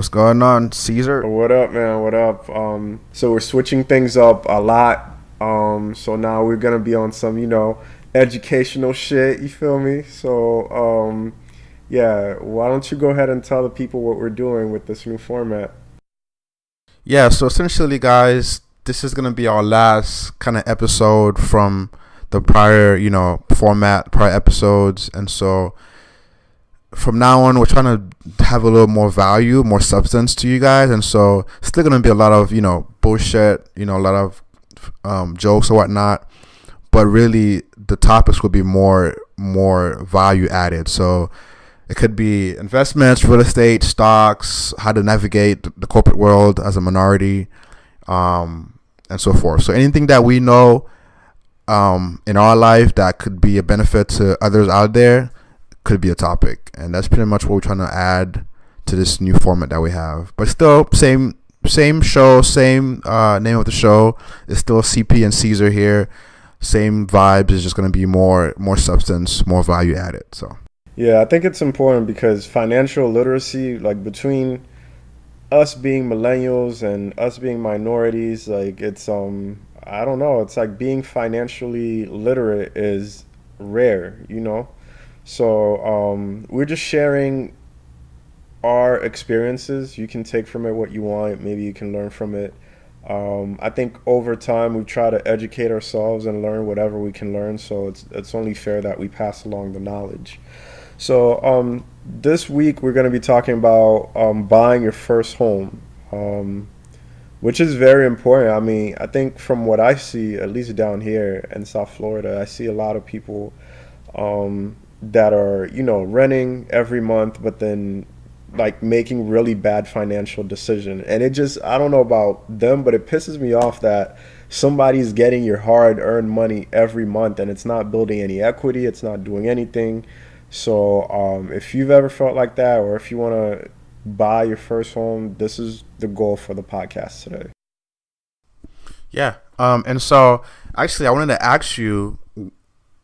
What's going on, Caesar? What up, man? What up? So we're switching things up a lot. So now we're gonna be on some, educational shit. You feel me? So, yeah. Why don't you go ahead and tell the people what we're doing with this new format? Yeah, so essentially, guys, this is gonna be our last kind of episode from the prior, format, prior episodes, and so from now on, we're trying to have a little more value, more substance to you guys, and so still gonna be a lot of bullshit, a lot of jokes or whatnot, but really the topics will be more value added. So it could be investments, real estate, stocks, how to navigate the corporate world as a minority, and so forth. So anything that we know in our life that could be a benefit to others out there could be a topic, and that's pretty much what we're trying to add to this new format that we have. But still, same show, same name of the show. It's still CP and Caesar here. Same vibes. It's just going to be more substance, more value added. So Yeah, I think it's important because financial literacy, like between us being millennials and us being minorities, like it's I don't know, it's like being financially literate is rare. So we're just sharing our experiences. You can take from it what you want. Maybe you can learn from it. I think over time we try to educate ourselves and learn whatever we can learn. So it's only fair that we pass along the knowledge. So this week we're going to be talking about buying your first home, which is very important. I mean, I think from what I see, at least down here in South Florida, I see a lot of people that are, renting every month, but then like making really bad financial decision. And it just, I don't know about them, but it pisses me off that somebody's getting your hard earned money every month and it's not building any equity. It's not doing anything. So if you've ever felt like that, or if you want to buy your first home, this is the goal for the podcast today. yeah, and so actually, I wanted to ask you,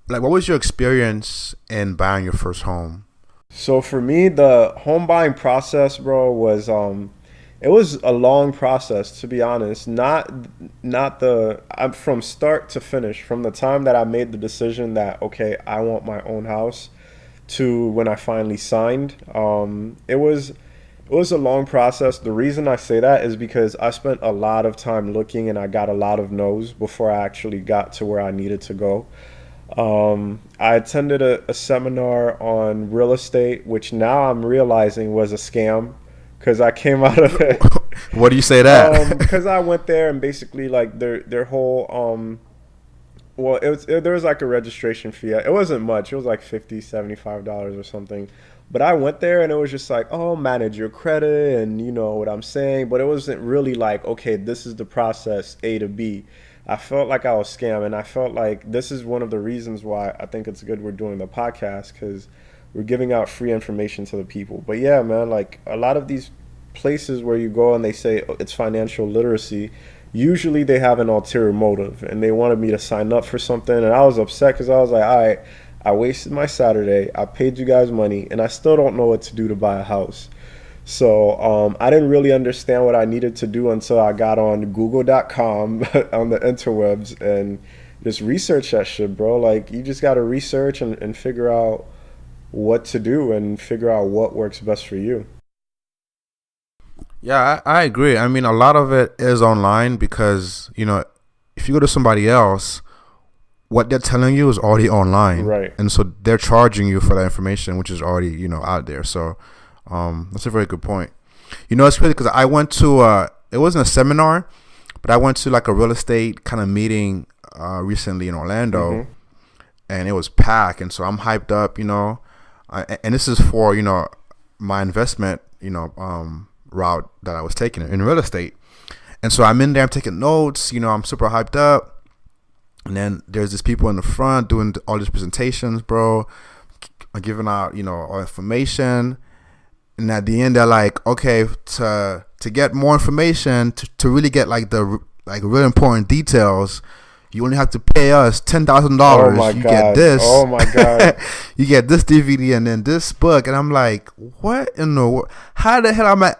like, what was your experience in buying your first home? So for me, the home buying process, bro, was it was a long process, to be honest. I'm from start to finish, from the time that I made the decision that okay, I want my own house, to when I finally signed. It was a long process. The reason I say that is because I spent a lot of time looking and I got a lot of no's before I actually got to where I needed to go. I attended a seminar on real estate, which now I'm realizing was a scam because I came out of it. What do you say that? Because I went there and basically like their whole well, there was like a registration fee. It wasn't much. It was like $50, $75 or something. But I went there and it was just like, oh, manage your credit and you know what I'm saying. But it wasn't really like, okay, this is the process A to B. I felt like I was scammed, and I felt like this is one of the reasons why I think it's good we're doing the podcast, because we're giving out free information to the people. But yeah, man, like a lot of these places where you go and they say oh, it's financial literacy, usually they have an ulterior motive and they wanted me to sign up for something, and I was upset because I was like, all right, I wasted my Saturday, I paid you guys money, and I still don't know what to do to buy a house. So I didn't really understand what I needed to do until I got on Google.com on the interwebs and just research that shit, bro. Like you just got to research and figure out what to do and figure out what works best for you. Yeah, I agree. I mean, a lot of it is online because, if you go to somebody else, what they're telling you is already online. Right. And so they're charging you for that information, which is already, out there. So that's a very good point. It's crazy because I went to, it wasn't a seminar, but I went to like a real estate kind of meeting recently in Orlando, Mm-hmm. and it was packed. And so I'm hyped up, and this is for, my investment, route that I was taking in real estate. And so I'm in there, I'm taking notes, I'm super hyped up. And then there's these people in the front doing all these presentations, bro, giving out, all information. And at the end, they're like, okay, to get more information, to really get like the like really important details, You only have to pay us Oh $10,000. my You get god. this. Oh my god. You get this DVD and then this book, and I'm like, what in the world? How the hell am I?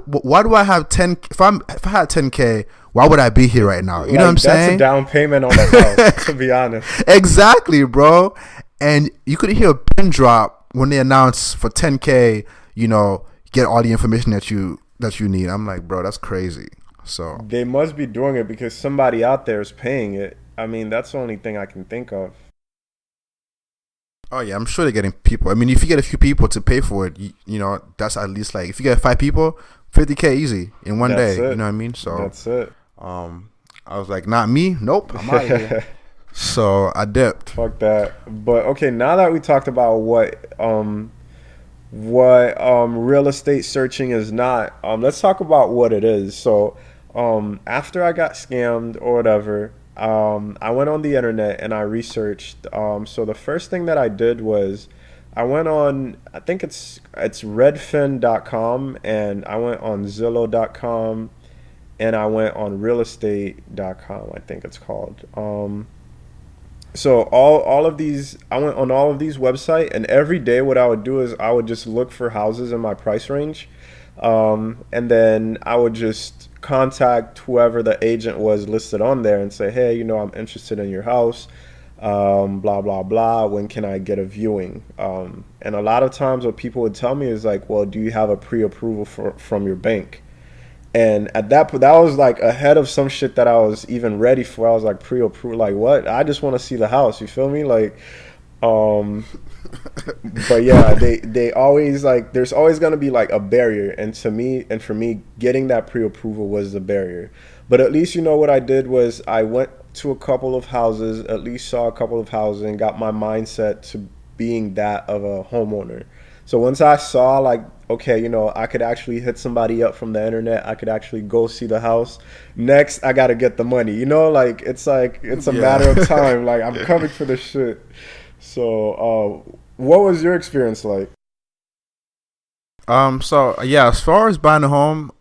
Why do I have 10? If I had 10K, why would I be here right now? You know what I'm That's a saying? down payment on a house, to be honest. Exactly, bro. And you could hear a pin drop when they announce for 10K. Get all the information that you need. I'm like, bro, that's crazy. So They must be doing it because somebody out there is paying it. I mean, that's the only thing I can think of. oh yeah, I'm sure they're getting people. I mean, if you get a few people to pay for it, that's at least like if you get 5 people, 50K easy in one That's day. it. You know what I mean? So That's it. I was like, not me. Nope, I'm out of here. So I dipped. Fuck that. But okay, now that we talked about what real estate searching is not, let's talk about what it is. So after I got scammed or whatever, I went on the internet and I researched. So the first thing that I did was I went on, I think it's redfin.com, and I went on zillow.com, and I went on realestate.com, I think it's called. So all of these, I went on all of these websites, and every day what I would do is I would just look for houses in my price range, and then I would just contact whoever the agent was listed on there and say, hey, I'm interested in your house, blah blah blah. When can I get a viewing? And a lot of times, what people would tell me is like, well, do you have a pre-approval from your bank? And at that point, that was like ahead of some shit that I was even ready for. I was like, pre-approved, like what? I just want to see the house. You feel me? Like, but yeah, they always like, there's always gonna be like a barrier. And for me, getting that pre-approval was the barrier. But at least what I did was I went to a couple of houses, at least saw a couple of houses, and got my mindset to being that of a homeowner. So once I saw like, okay, I could actually hit somebody up from the internet. I could actually go see the house. Next, I got to get the money. Like it's a matter of time. Like I'm coming for this shit. So, what was your experience like? So yeah, as far as buying a home,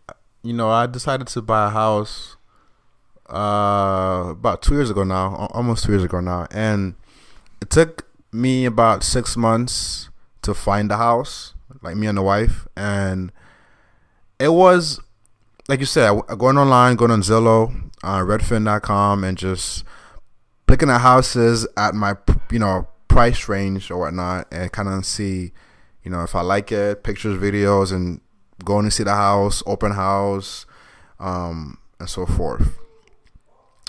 I decided to buy a house about 2 years ago now, almost 2 years ago now, and it took me about 6 months to find the house, like me and the wife. And it was, like you said, going online, going on Zillow, redfin.com, and just looking at houses at my, price range or whatnot, and kind of see, if I like it, pictures, videos, and going to see the house, open house, and so forth.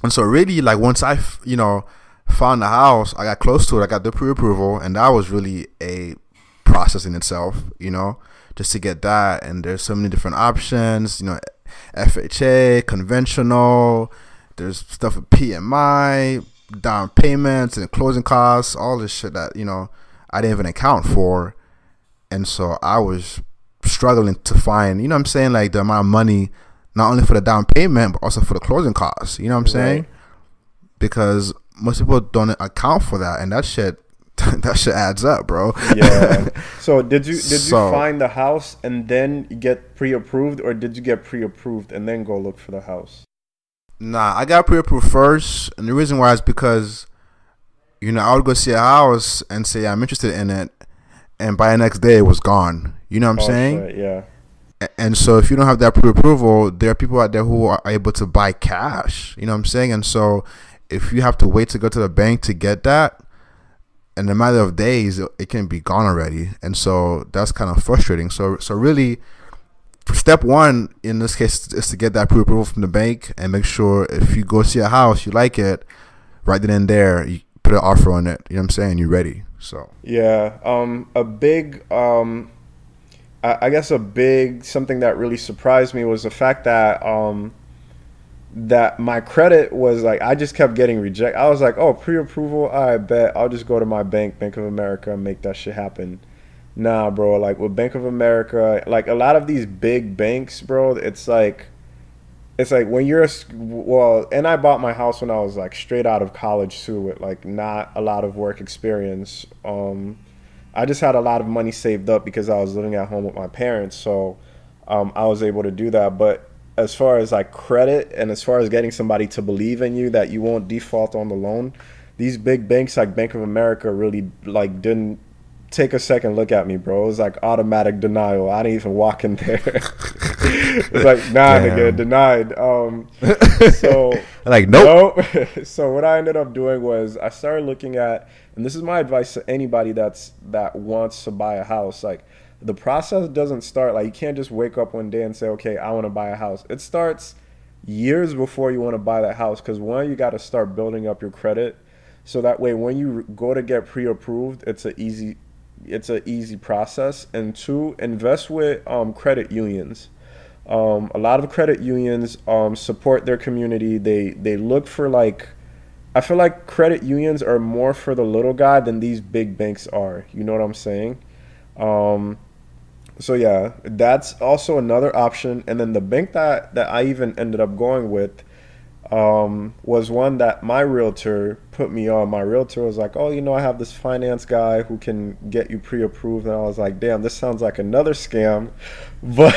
And so really, like, once I, found the house, I got close to it, I got the pre-approval, and that was really a process in itself, just to get that. And there's so many different options, FHA, conventional, there's stuff with PMI, down payments and closing costs, all this shit that, I didn't even account for. And so I was struggling to find, what I'm saying, like the amount of money, not only for the down payment, but also for the closing costs, what I'm saying? Right. Because most people don't account for that, and that shit adds up, bro. Yeah. So did you find the house and then get pre-approved, or did you get pre-approved and then go look for the house? Nah, I got pre-approved first, and the reason why is because, I would go see a house and say I'm interested in it, and by the next day it was gone. You know what I'm saying? Shit, yeah. And so if you don't have that pre-approval, there are people out there who are able to buy cash. You know what I'm saying? And so if you have to wait to go to the bank to get that, in a matter of days, it can be gone already. And so that's kind of frustrating. So really, step one in this case is to get that pre-approval from the bank and make sure if you go see a house, you like it, right then and there, you put an offer on it. You know what I'm saying? You're ready. So yeah, a big I guess a big something that really surprised me was the fact that that my credit was like, I just kept getting rejected. I was like, oh, pre-approval, I bet I'll just go to my bank, Bank of America, and make that shit happen. Nah, bro, like with Bank of America, like a lot of these big banks, bro, it's like when you're and I bought my house when I was like straight out of college too, with like not a lot of work experience. I just had a lot of money saved up because I was living at home with my parents, so I was able to do that. But as far as like credit and as far as getting somebody to believe in you that you won't default on the loan, these big banks like Bank of America really like didn't take a second look at me, bro. It was like automatic denial. I didn't even walk in there. It's like, nah, nigga, Damn. denied. So Like, nope. no. So what I ended up doing was I started looking at, and this is my advice to anybody that wants to buy a house. Like, the process doesn't start like you can't just wake up one day and say, okay, I want to buy a house. It starts years before you want to buy that house because one, you got to start building up your credit, so that way when you go to get pre-approved, it's a easy process. And two, invest with credit unions. A lot of credit unions support their community. They look for like, I feel like credit unions are more for the little guy than these big banks are. You know what I'm saying? Um, so yeah, that's also another option. And then the bank that I even ended up going with was one that my realtor put me on. My realtor was like, "Oh, I have this finance guy who can get you pre-approved," and I was like, "Damn, this sounds like another scam," but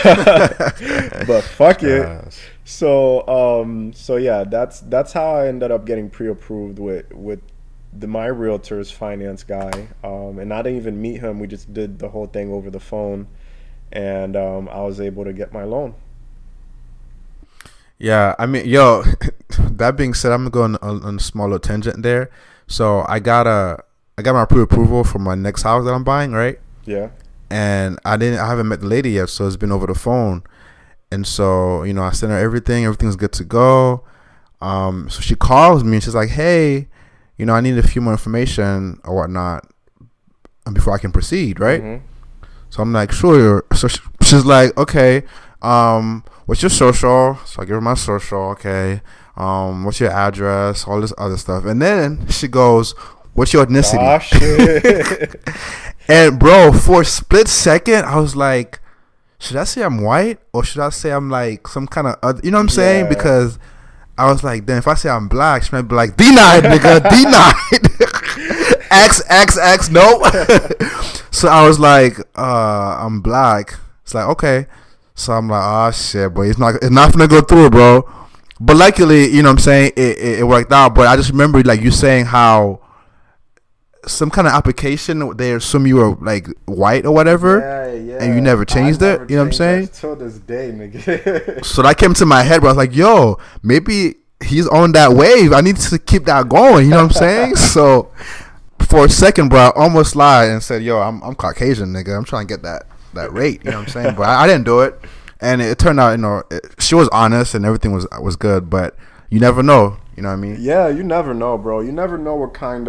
but fuck it. Yes. So yeah, that's how I ended up getting pre-approved with my realtor's finance guy. And I didn't even meet him. We just did the whole thing over the phone, and I was able to get my loan. Yeah, I mean, yo, that being said, I'm gonna go on a smaller tangent there. So I got my pre-approval for my next house that I'm buying, right? Yeah. And I haven't met the lady yet, so it's been over the phone. And so, I sent her everything's good to go. So she calls me and she's like, hey, I need a few more information or whatnot before I can proceed, right? Hmm. So I'm like, sure. So she's like, okay, what's your social? So I give her my social, okay. What's your address? All this other stuff. And then she goes, what's your ethnicity? Oh shit. And bro, for a split second, I was like, should I say I'm white or should I say I'm like some kind of other, you know what I'm saying? Yeah. Because I was like, then if I say I'm black, she might be like, denied, nigga, denied. X, nope. So I was like, I'm black. It's like, okay. So I'm like, oh shit, boy, it's not gonna go through, bro. But luckily, you know what I'm saying, it worked out. But I just remember like you saying how some kind of application they assume you were like white or whatever, Yeah, yeah. and you never I changed never it. You know what I'm changed saying? that till this day, nigga. So that came to my head, bro. I was like, yo, maybe he's on that wave. I need to keep that going. You know what I'm saying? So for a second, bro, I almost lied and said, yo, I'm Caucasian, nigga. I'm trying to get that rate. You know what I'm saying? But I didn't do it. And it turned out, she was honest and everything was good. But you never know. You know what I mean? Yeah, you never know, bro. You never know what kind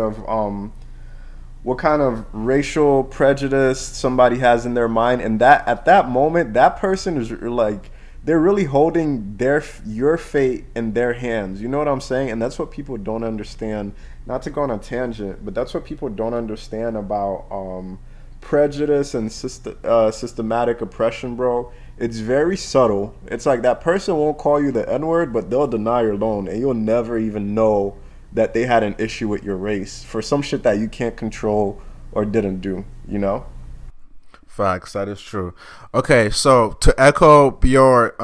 of racial prejudice somebody has in their mind, and that at that moment, that person is like they're really holding your fate in their hands. You know what I'm saying? And that's what people don't understand. Not to go on a tangent, but that's what people don't understand about prejudice and systematic oppression, bro. It's very subtle. It's like that person won't call you the N-word, but they'll deny your loan, and you'll never even know that they had an issue with your race for some shit that you can't control or didn't do, you know? Facts. That is true. Okay, so to echo your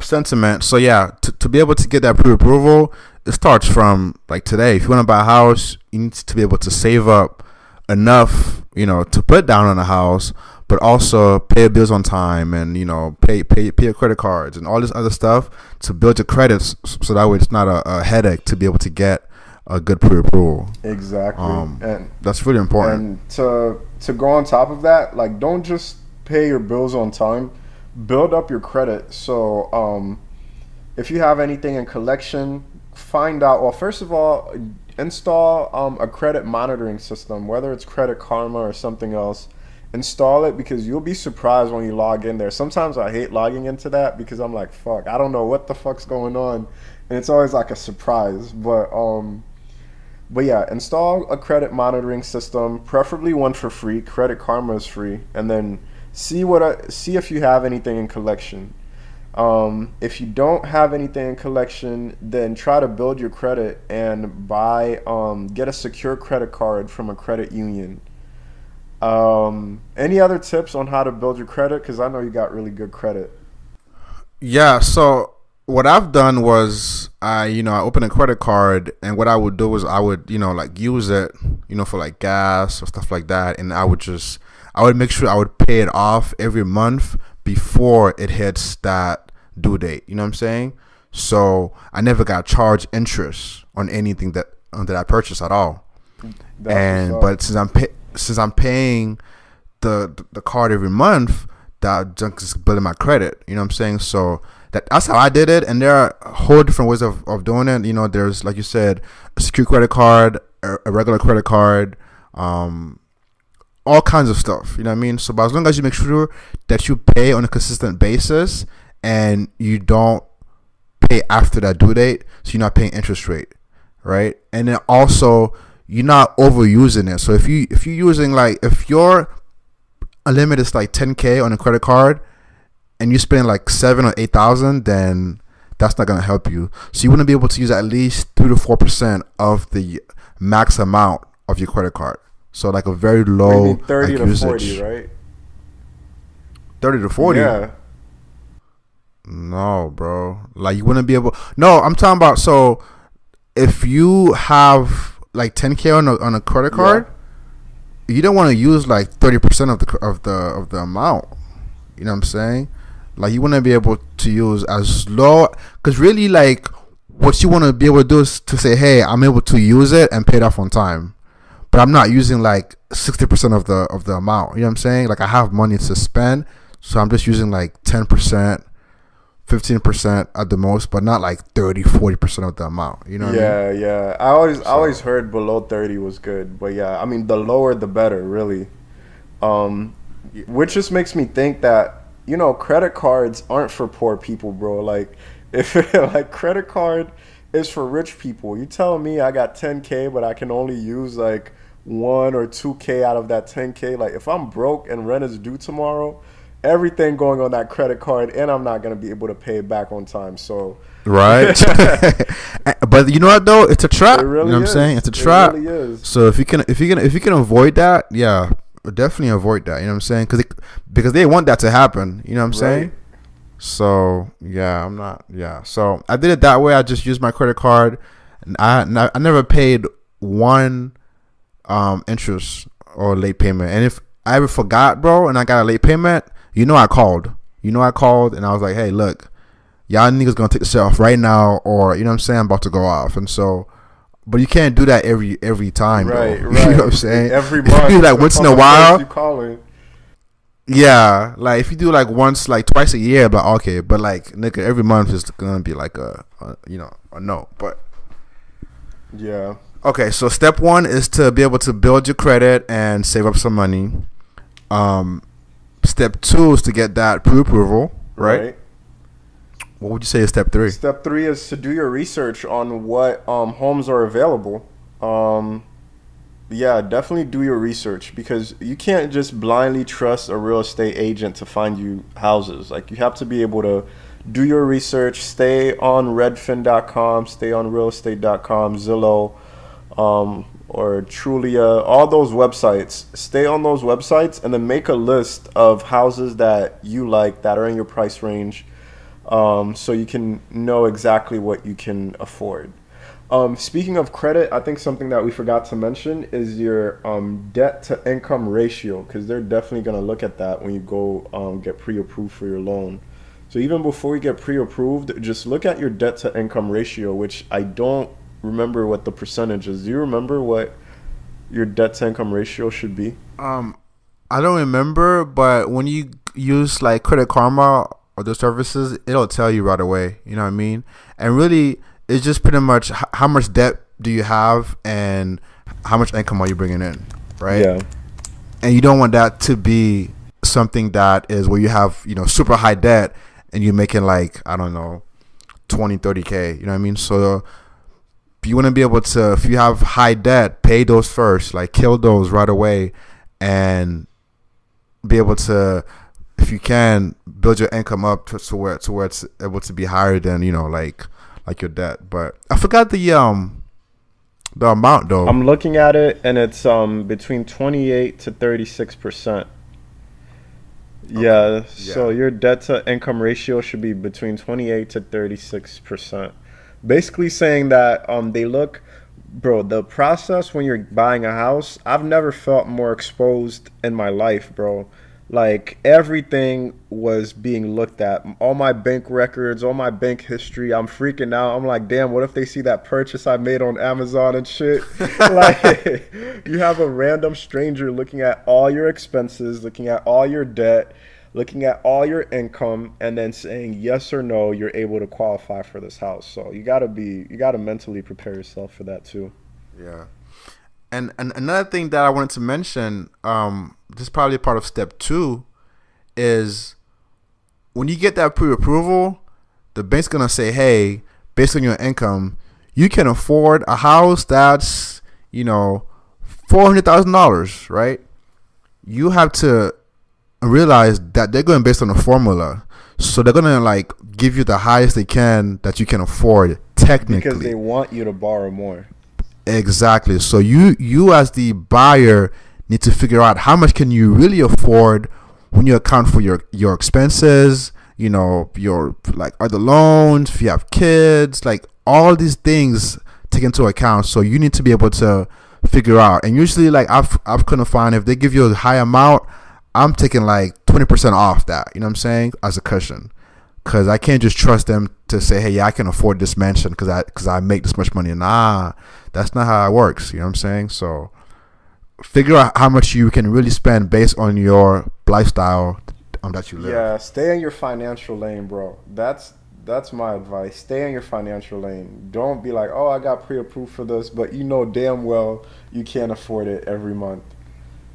sentiment, so yeah, to be able to get that pre-approval, it starts from like today. If you want to buy a house, you need to be able to save up enough, to put down on a house, but also pay your bills on time and pay your credit cards and all this other stuff to build your credits, so that way it's not a headache to be able to get a good pre-approval. Exactly. And That's really important. and to go on top of that, like don't just pay your bills on time, build up your credit. So if you have anything in collection, find out. Well, first of all, install a credit monitoring system, whether it's Credit Karma or something else. Install it because you'll be surprised when you log in there. Sometimes I hate logging into that because I'm like, fuck, I don't know what the fuck's going on, and it's always like a surprise. But yeah, install a credit monitoring system, preferably one for free. Credit Karma is free, and then see if you have anything in collection. If you don't have anything in collection, then try to build your credit and get a secure credit card from a credit union. Any other tips on how to build your credit? Because I know you got really good credit. Yeah, so what I've done was I opened a credit card, and what I would do is I would, like use it, for like gas or stuff like that, and I would make sure I would pay it off every month before it hits that due date. You know what I'm saying? So I never got charged interest on anything that I purchased at all. But since I'm paying the card every month, that junk is building my credit. You know what I'm saying? So that's how I did it. And there are whole different ways of doing it. There's, like you said, a secure credit card, a regular credit card, all kinds of stuff. You know what I mean? So, but as long as you make sure that you pay on a consistent basis and you don't pay after that due date, so you're not paying interest rate, right? And then also you're not overusing it. So if you're using, like, if your limit is like 10K on a credit card and you spend like 7 or 8,000, then that's not gonna help you. So you want to be able to use at least 3 to 4% of the max amount of your credit card. So like a very low 30 like to usage. 40, right? 30 to 40. Yeah. No, bro. Like, you wouldn't be able. No, I'm talking about. So if you have like 10K on a credit card, you don't want to use like 30% of the amount. You know what I'm saying? Like, you wouldn't be able to use as low, because really, like, what you want to be able to do is to say, hey, I'm able to use it and pay it off on time, but I'm not using like 60% of the amount. You know what I'm saying? Like, I have money to spend, so I'm just using like 10%. 15% at the most, but not like 30-40% of the amount. You know what I mean? Yeah. I always heard below 30 was good, but yeah, I mean, the lower the better, really. Which just makes me think that, credit cards aren't for poor people, bro. Like, if like credit card is for rich people. You telling me I got 10K, but I can only use like 1 or 2K out of that 10K? Like, if I'm broke and rent is due tomorrow, everything going on that credit card, and I'm not gonna be able to pay it back on time. So right. But you know what though? It's a trap. Really, you know what I'm saying? It's a trap. It really is. So if you can avoid that, yeah, definitely avoid that. You know what I'm saying? Because they want that to happen. You know what I'm saying? So yeah, I'm not. Yeah. So I did it that way. I just used my credit card, and I never paid one interest or late payment. And if I ever forgot, bro, and I got a late payment, I called. And I was like, hey, look, y'all niggas gonna take the shit off right now, or you know what I'm saying, I'm about to go off. And so, but you can't do that every time, right, bro. Right. You know what I'm saying? Every month, like once in a while. You calling? Yeah, like if you do like once, like twice a year, but okay, but like nigga, every month is gonna be like a no. But yeah. Okay, so step 1 is to be able to build your credit and save up some money. Step 2 is to get that pre-approval, right? What would you say is step 3? Step 3 is to do your research on what homes are available. Yeah, definitely do your research, because you can't just blindly trust a real estate agent to find you houses. Like, you have to be able to do your research. Stay on Redfin.com, stay on realestate.com, Zillow, or Trulia, all those websites. Stay on those websites and then make a list of houses that you like that are in your price range, so you can know exactly what you can afford. Speaking of credit, I think something that we forgot to mention is your debt to income ratio, because they're definitely going to look at that when you go get pre-approved for your loan. So even before you get pre-approved, just look at your debt to income ratio, which I don't remember what the percentage is. Do you remember what your debt to income ratio should be? I don't remember, but when you use like Credit Karma or those services, it'll tell you right away. You know what I mean? And really, it's just pretty much how much debt do you have and how much income are you bringing in, right? Yeah. And you don't want that to be something that is where you have, super high debt and you're making like, I don't know, 20, 30K. You know what I mean? So you want to be able to, if you have high debt, pay those first, like kill those right away, and be able to, if you can, build your income up to where it's able to be higher than like your debt. But I forgot the amount though. I'm looking at it, and it's between 28 to 36%. Okay. Yeah, so Yeah. your debt to income ratio should be between 28 to 36%. Basically saying that they look, bro, the process when you're buying a house, I've never felt more exposed in my life, bro. Like everything was being looked at. All my bank records, all my bank history. I'm freaking out. I'm like, damn, what if they see that purchase I made on Amazon and shit? Like, you have a random stranger looking at all your expenses, looking at all your debt, looking at all your income, and then saying yes or no, you're able to qualify for this house. So you gotta mentally prepare yourself for that too. Yeah. And another thing that I wanted to mention, this is probably part of step two, is when you get that pre-approval, the bank's gonna say, hey, based on your income, you can afford a house that's, $400,000, right? You have to realize that they're going based on a formula. So they're gonna like give you the highest they can that you can afford Because technically. they want you to borrow more. Exactly. So you as the buyer need to figure out how much can you really afford when you account for your expenses, your like other loans, if you have kids, like all these things take into account. So you need to be able to figure out. And usually like I've couldn't find if they give you a high amount, I'm taking like 20% off that, you know what I'm saying, as a cushion. Cause I can't just trust them to say, hey, yeah, I can afford this mansion because I make this much money. Nah, that's not how it works. You know what I'm saying? So figure out how much you can really spend based on your lifestyle that you live. Yeah, stay in your financial lane, bro. That's my advice. Stay in your financial lane. Don't be like, oh, I got pre-approved for this, but you know damn well you can't afford it every month.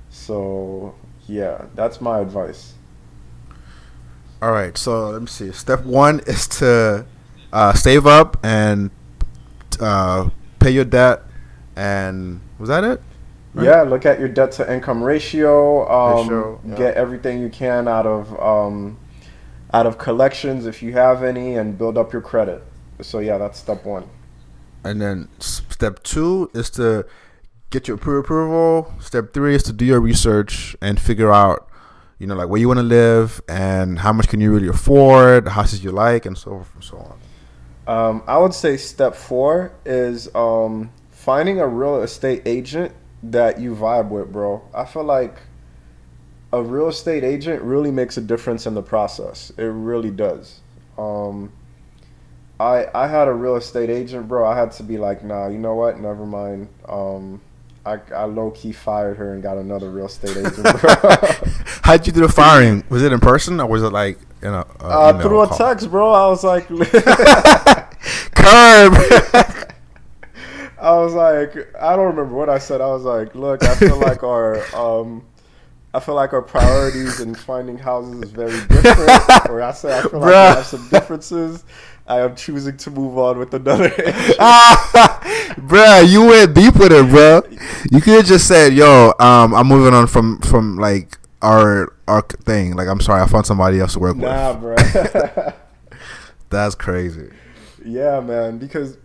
So yeah, that's my advice. All right. So let me see. Step one is to save up and uh, pay your debt. And was that it? Right? Yeah, look at your debt to income ratio. Ratio. Yeah. Get everything you can out of collections if you have any, and build up your credit. So yeah, that's step one. And then step two is to get your pre-approval. Step three is to do your research and figure out, like where you want to live and how much can you really afford, houses you like, and so forth and so on. I would say step four is finding a real estate agent that you vibe with, bro. I feel like a real estate agent really makes a difference in the process. It really does. Um, I had a real estate agent, bro. I had to be like, nah, you know what? Never mind. I low key fired her and got another real estate agent, bro. How'd you do the firing? Was it in person or was it like in a email Through a call? text, bro. I was like, Curb. I was like, I don't remember what I said. I was like, look, I feel like our priorities in finding houses is very different. Or I said, I feel like we Bruh. have some differences. I am choosing to move on with another agent. Bruh, you went deep with it, bro. You could have just said, "Yo, I'm moving on from like our thing. Like, I'm sorry, I found somebody else to work Nah, with." bro. That's crazy. Yeah, man. Because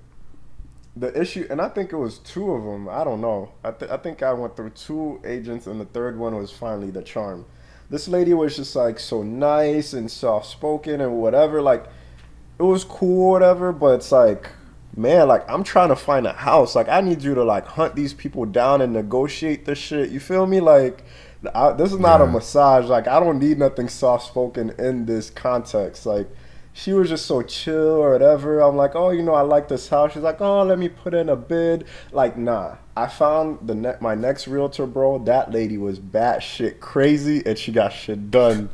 the issue, and I think it was two of them. I don't know. I think I went through two agents, and the third one was finally the charm. This lady was just like so nice and soft spoken and whatever. Like it was cool, whatever. But it's like, man, like I'm trying to find a house. Like I need you to like hunt these people down and negotiate this shit. You feel me? Like this is not a Yeah. massage. Like I don't need nothing soft spoken in this context. Like she was just so chill or whatever. I'm like, oh, I like this house. She's like, oh, let me put in a bid. Like, nah. I found my next realtor, bro. That lady was batshit crazy, and she got shit done.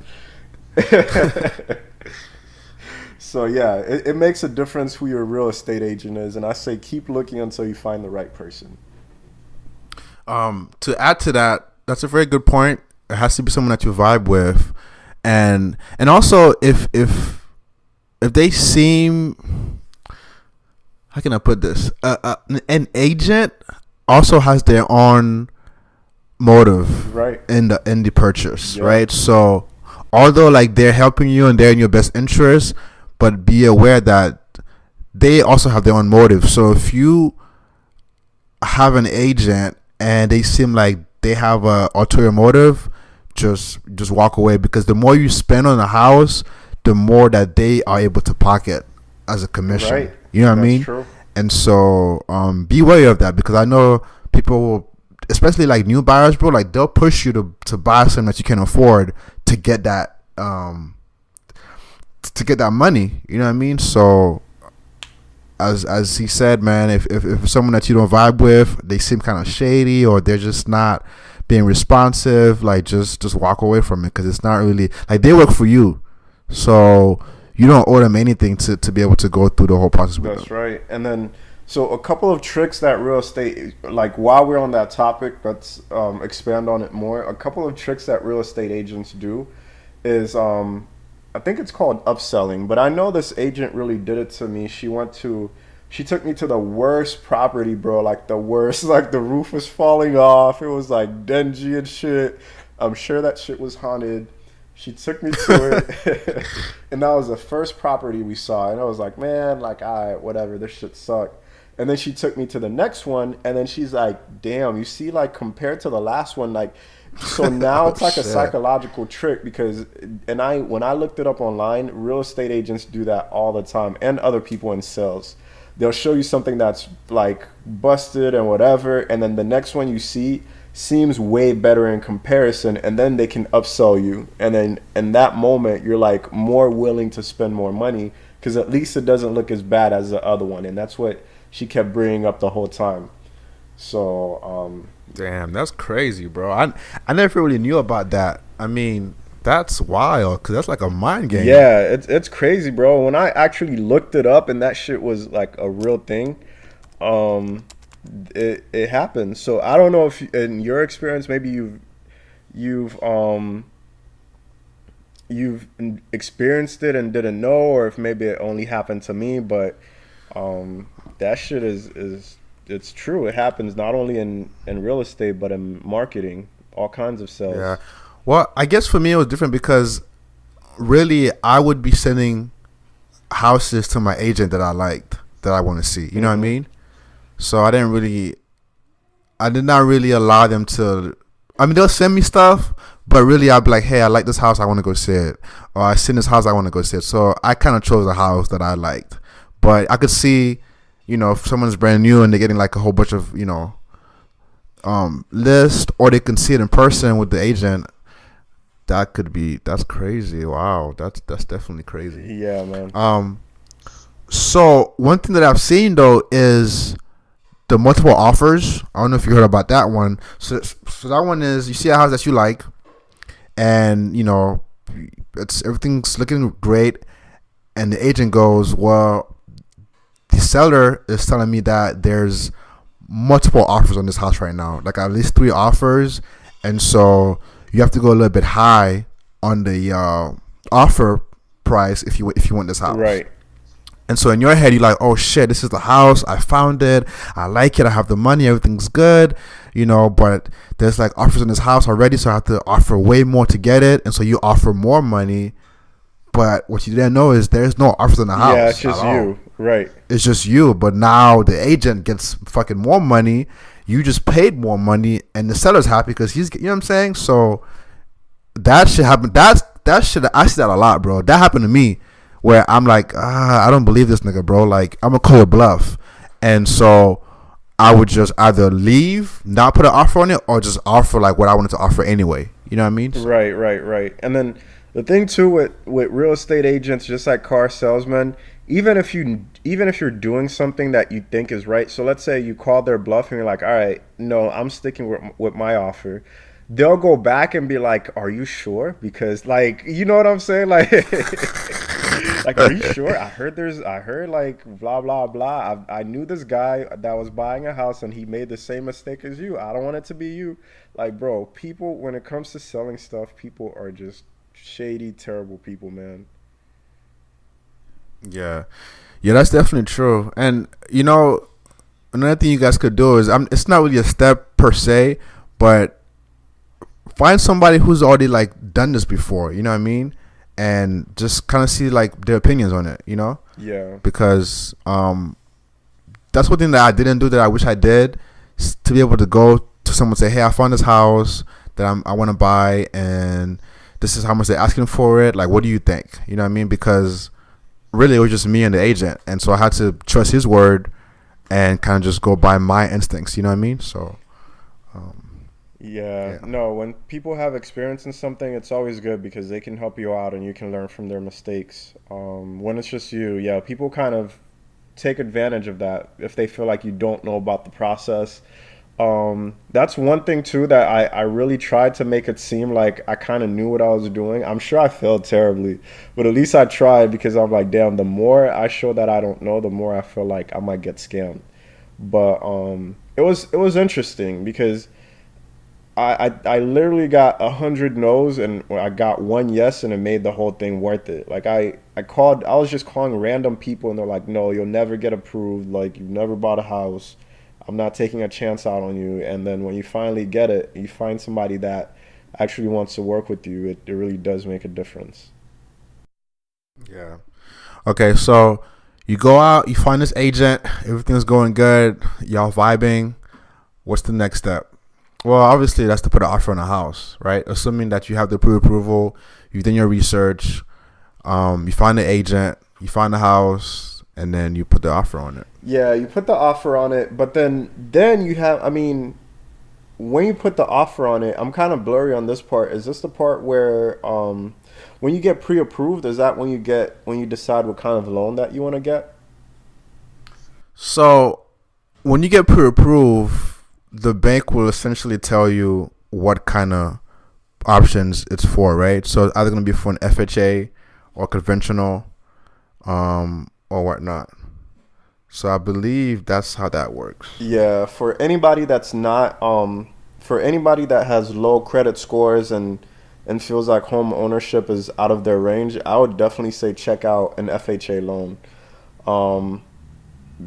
So yeah, it makes a difference who your real estate agent is, and I say keep looking until you find the right person. To add to that, that's a very good point. It has to be someone that you vibe with, and also if they seem, how can I put this? An agent also has their own motive Right. in the purchase, Yep. right? So although like they're helping you and they're in your best interest, but be aware that they also have their own motive. So if you have an agent and they seem like they have a ulterior motive, just walk away, because the more you spend on a house, the more that they are able to pocket as a commission. Right. You know what I That's mean? true. And so be wary of that, because I know people will, especially like new buyers, bro, like they'll push you to buy something that you can afford to get that money. You know what I mean? So as he said, man, if someone that you don't vibe with, they seem kind of shady, or they're just not being responsive, like just walk away from it, because it's not really like they work for you, so you don't owe them anything to be able to go through the whole process with them. That's right. And then, so a couple of tricks that real estate, like while we're on that topic, let's expand on it more. A couple of tricks that real estate agents do is, I think it's called upselling, but I know this agent really did it to me. She took me to the worst property, bro, like the worst, like the roof was falling off. It was like dingy and shit. I'm sure that shit was haunted. She took me to it, and that was the first property we saw. And I was like, man, like, all right, whatever, this shit sucked. And then she took me to the next one, and then she's like, damn, you see, like, compared to the last one, like, so now it's like a psychological trick, because, when I looked it up online, real estate agents do that all the time, and other people in sales. They'll show you something that's, like, busted and whatever, and then the next one you see seems way better in comparison, and then they can upsell you, and then in that moment you're like more willing to spend more money, because at least it doesn't look as bad as the other one. And that's what she kept bringing up the whole time. So damn, that's crazy, bro. I never really knew about that. I mean, that's wild, because that's like a mind game. yeah, it's crazy, bro. When I actually looked it up and that shit was like a real thing, it happens. So I don't know if in your experience, maybe you've experienced it and didn't know, or if maybe it only happened to me, but that shit is it's true. It happens not only in real estate, but in marketing, all kinds of sales. Yeah. Well, I guess for me it was different, because really I would be sending houses to my agent that I liked, that I want to see. You know what I mean? So I did not really allow them to. I mean, they'll send me stuff, but really I'll be like, hey, I like this house, I want to go see it. Or I seen this house, I want to go see it. So I kind of chose a house that I liked. But I could see, if someone's brand new and they're getting like a whole bunch of, list, or they can see it in person with the agent. That's crazy. Wow. That's definitely crazy. Yeah, man. So one thing that I've seen though is the multiple offers. I don't know if you heard about that one. So that one is, you see a house that you like, and everything's looking great, and the agent goes, well, the seller is telling me that there's multiple offers on this house right now, like at least 3 offers, and so you have to go a little bit high on the offer price if you want this house. Right. And so in your head, you're like, oh shit, this is the house. I found it. I like it. I have the money. Everything's good. But there's like offers on this house already, so I have to offer way more to get it. And so you offer more money. But what you didn't know is there's no offers on the house. Yeah, it's just you. Right. It's just you. But now the agent gets fucking more money. You just paid more money, and the seller's happy because he's, you know what I'm saying? So that shit happened. That shit, I see that a lot, bro. That happened to me, where I'm like, I don't believe this nigga, bro. Like, I'm gonna call your bluff. And so I would just either leave, not put an offer on it, or just offer like what I wanted to offer anyway. You know what I mean? Right. And then the thing too with real estate agents, just like car salesmen, even if you're doing something that you think is right, so let's say you call their bluff and you're like, all right, no, I'm sticking with my offer. They'll go back and be like, are you sure? Because, like, you know what I'm saying? Like, like, are you sure? I heard like blah, blah, blah. I knew this guy that was buying a house and he made the same mistake as you. I don't want it to be you. Like, bro, people, when it comes to selling stuff, people are just shady, terrible people, man. Yeah, that's definitely true. And another thing you guys could do is, it's not really a step per se, but find somebody who's already like done this before. You know what I mean? And just kind of see like their opinions on it. Yeah. Because that's one thing that I didn't do that I wish I did, to be able to go to someone and say, hey, I found this house. that I want to buy, and this is how much they're asking for it. Like, what do you think? You know what I mean? Because really, it was just me and the agent, and so I had to trust his word and kind of just go by my instincts. You know what I mean? So, Yeah, yeah, no, when people have experience in something, it's always good because they can help you out and you can learn from their mistakes. When it's just you, yeah, people kind of take advantage of that if they feel like you don't know about the process. That's one thing too that I really tried to make it seem like I kind of knew what I was doing. I'm sure I failed terribly, but at least I tried because I'm like, damn, the more I show that I don't know, the more I feel like I might get scammed. But it was interesting because I literally got 100 no's and I got one yes and it made the whole thing worth it. Like I was just calling random people and they're like, no, you'll never get approved. Like you've never bought a house. I'm not taking a chance out on you. And then when you finally get it, you find somebody that actually wants to work with you. It really does make a difference. yeah. Okay, so you go out, you find this agent, everything's going good, y'all vibing. What's the next step? Well, obviously that's to put an offer on a house, right? Assuming that you have the pre-approval, you've done your research, you find the agent, you find the house, and then you put the offer on it. Yeah, you put the offer on it, but then you have, I mean, when you put the offer on it, I'm kind of blurry on this part. Is this the part where when you get pre-approved, is that when you decide what kind of loan that you want to get? So when you get pre-approved, the bank will essentially tell you what kind of options it's for, right? So it's either going to be for an FHA or conventional, or whatnot. So I believe that's how that works. Yeah, for anybody that has low credit scores and feels like home ownership is out of their range, I would definitely say check out an FHA loan um,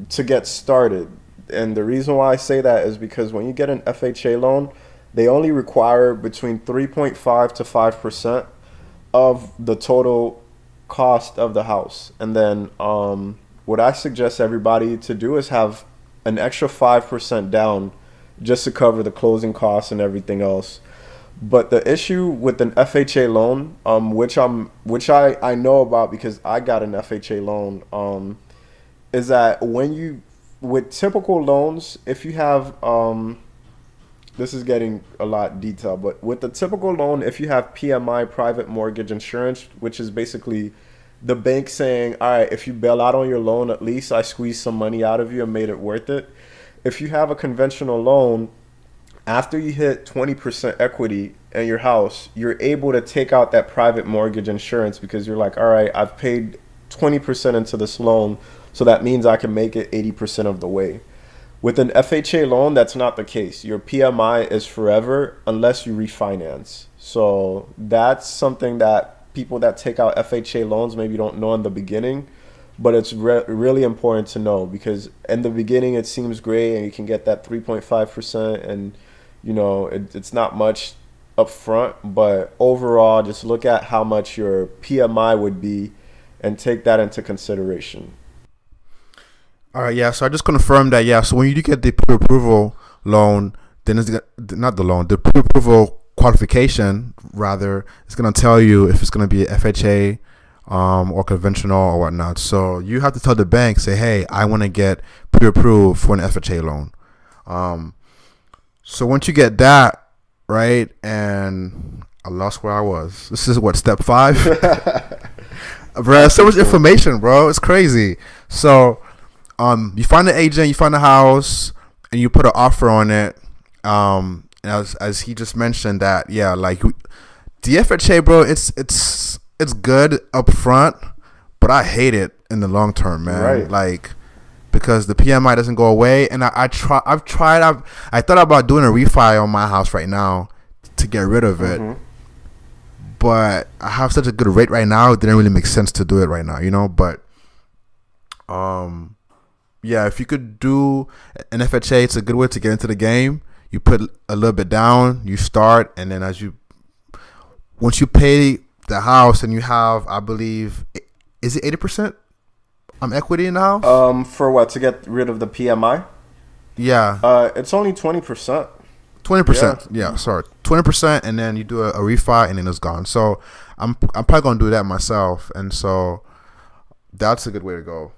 to get started. And the reason why I say that is because when you get an FHA loan, they only require between 3.5 to 5% of the total cost of the house. And then what I suggest everybody to do is have an extra 5% down just to cover the closing costs and everything else. But the issue with an FHA loan, which I know about because I got an FHA loan, is that with typical loans, if you have this is getting a lot detailed, but with the typical loan, if you have PMI, private mortgage insurance, which is basically the bank saying, all right, if you bail out on your loan, at least I squeezed some money out of you and made it worth it. If you have a conventional loan, after you hit 20% equity in your house, you're able to take out that private mortgage insurance because you're like, all right, I've paid 20% into this loan, so that means I can make it 80% of the way. With an FHA loan, that's not the case. Your PMI is forever unless you refinance. So that's something that people that take out FHA loans maybe don't know in the beginning, but it's really important to know because in the beginning it seems great and you can get that 3.5% and it's not much up front, but overall just look at how much your PMI would be and take that into consideration. All right, yeah. So I just confirmed that, yeah. So when you do get the pre-approval loan, then not the loan, the pre-approval qualification, rather, it's going to tell you if it's going to be FHA or conventional or whatnot. So you have to tell the bank, say, hey, I want to get pre-approved for an FHA loan. So once you get that, right, and I lost where I was. This is what, step 5? Bro, so much information, bro. It's crazy. So you find the agent, you find the house, and you put an offer on it. As he just mentioned that, yeah, like the FHA, bro, it's good up front, but I hate it in the long term, man. Right. Like because the PMI doesn't go away, and I thought about doing a refi on my house right now to get rid of it. Mm-hmm. But I have such a good rate right now, it didn't really make sense to do it right now, But yeah, if you could do an FHA, it's a good way to get into the game. You put a little bit down, you start, and then once you pay the house and you have, I believe, is it 80% equity in the house? For what, to get rid of the PMI? Yeah. It's only 20%. Yeah. 20%. Yeah, sorry, 20%, and then you do a refi, and then it's gone. So I'm probably gonna do that myself, and so that's a good way to go.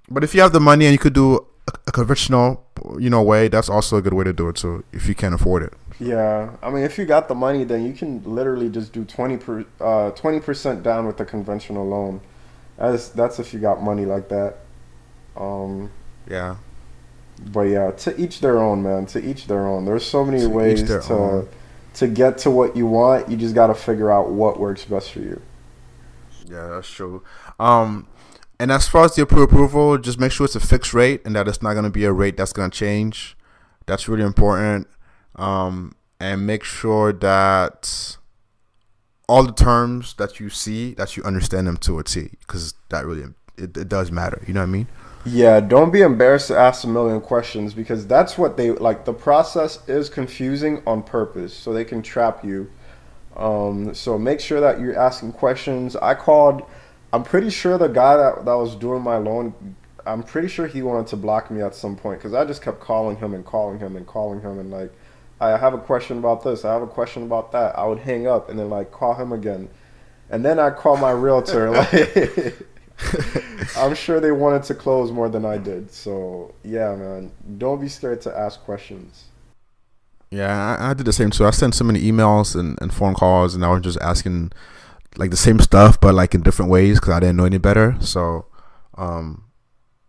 But if you have the money and you could do a conventional, way, that's also a good way to do it too, if you can't afford it. Yeah, I mean, if you got the money, then you can literally just do 20% down with the conventional loan. That's if you got money like that. Um, Yeah, but yeah, to each their own, man. To each their own. There's so many to each ways their own. to get to what you want. You just got to figure out what works best for you. Yeah, that's true. Um, and as far as the approval, just make sure it's a fixed rate and that it's not gonna be a rate that's gonna change. That's really important. And make sure that all the terms that you see, that you understand them to a T, because that really it does matter. You know what I mean? Yeah, don't be embarrassed to ask a million questions because that's what they like. The process is confusing on purpose so they can trap you. So make sure that you're asking questions. I'm pretty sure the guy that was doing my loan, I'm pretty sure he wanted to block me at some point because I just kept calling him and calling him and calling him and like, I have a question about this, I have a question about that. I would hang up and then like call him again. And then I call my realtor. Like, I'm sure they wanted to close more than I did. So yeah, man, don't be scared to ask questions. Yeah, I did the same too. I sent so many emails and phone calls, and I was just asking like the same stuff, but like in different ways because I didn't know any better. So, um,